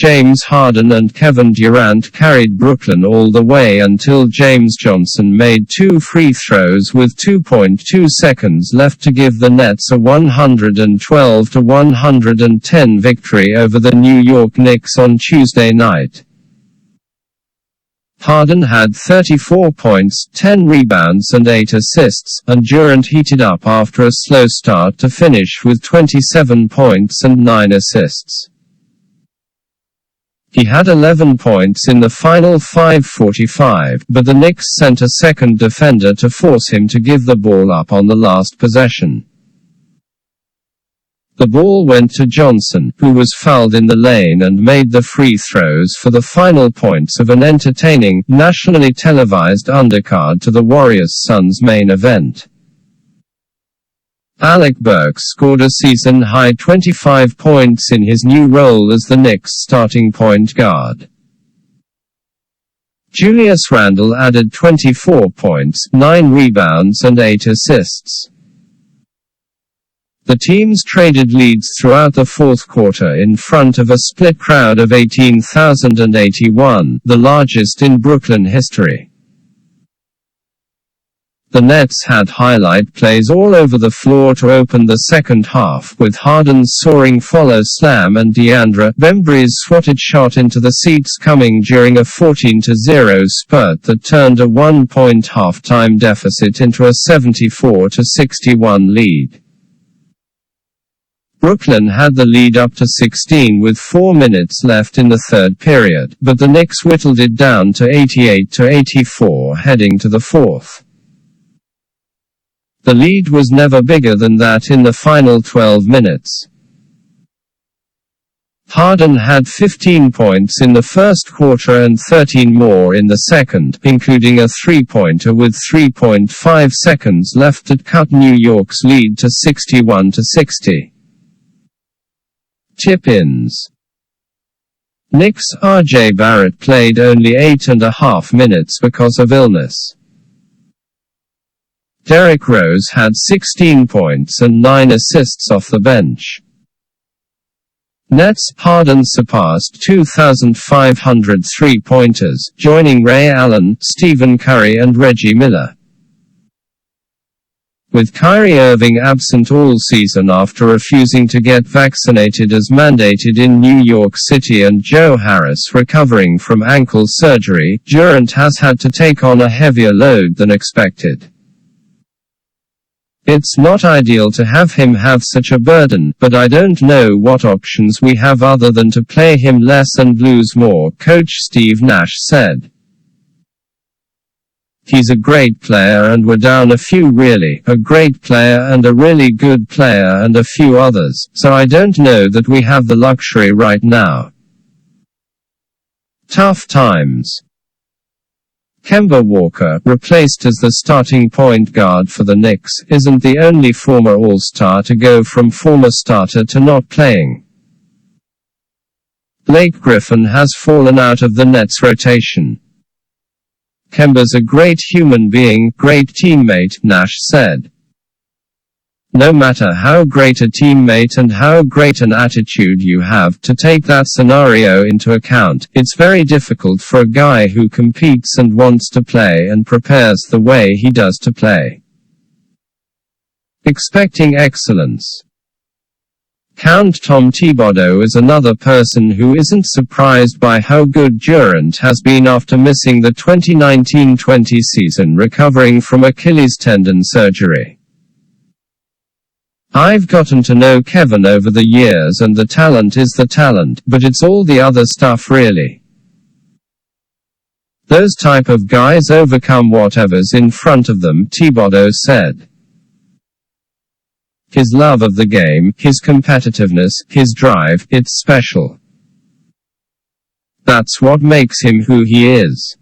James Harden and Kevin Durant carried Brooklyn all the way until James Johnson made 2 free throws with 2.2 seconds left to give the Nets a 112-110 victory over the New York Knicks on Tuesday night. Harden had 34 points, 10 rebounds and 8 assists, and Durant heated up after a slow start to finish with 27 points and 9 assists. He had 11 points in the final 5:45, but the Knicks sent a second defender to force him to give the ball up on the last possession. The ball went to Johnson, who was fouled in the lane and made the free throws for the final points of an entertaining, nationally televised undercard to the Warriors-Suns main event. Alec Burks scored a season-high 25 points in his new role as the Knicks' starting point guard. Julius Randle added 24 points, 9 rebounds and 8 assists. The teams traded leads throughout the fourth quarter in front of a split crowd of 18,081, the largest in Brooklyn history. The Nets had highlight plays all over the floor to open the second half, with Harden's soaring follow slam and DeAndre Bembry's swatted shot into the seats coming during a 14-0 spurt that turned a 1-point halftime deficit into a 74-61 lead. Brooklyn had the lead up to 16 with 4 minutes left in the third period, but the Knicks whittled it down to 88-84 heading to the fourth. The lead was never bigger than that in the final 12 minutes. Harden had 15 points in the first quarter and 13 more in the second, including a three-pointer with 3.5 seconds left that cut New York's lead to 61-60. Tip-ins. Knicks' R.J. Barrett played only 8.5 minutes because of illness. Derrick Rose had 16 points and 9 assists off the bench. Nets' Harden surpassed 2,500 three-pointers, joining Ray Allen, Stephen Curry and Reggie Miller. With Kyrie Irving absent all season after refusing to get vaccinated as mandated in New York City and Joe Harris recovering from ankle surgery, Durant has had to take on a heavier load than expected. It's not ideal to have him have such a burden, but I don't know what options we have other than to play him less and lose more, Coach Steve Nash said. He's a great player and we're down a few really, a great player and a really good player and a few others, so I don't know that we have the luxury right now. Tough times. Kemba Walker, replaced as the starting point guard for the Knicks, isn't the only former All-Star to go from former starter to not playing. Blake Griffin has fallen out of the Nets rotation. Kemba's a great human being, great teammate, Nash said. No matter how great a teammate and how great an attitude you have, to take that scenario into account, it's very difficult for a guy who competes and wants to play and prepares the way he does to play. Expecting excellence. Count Tom Thibodeau is another person who isn't surprised by how good Durant has been after missing the 2019-20 season recovering from Achilles tendon surgery. I've gotten to know Kevin over the years and the talent is the talent, but it's all the other stuff really. Those type of guys overcome whatever's in front of them, Thibodeau said. His love of the game, his competitiveness, his drive, it's special. That's what makes him who he is.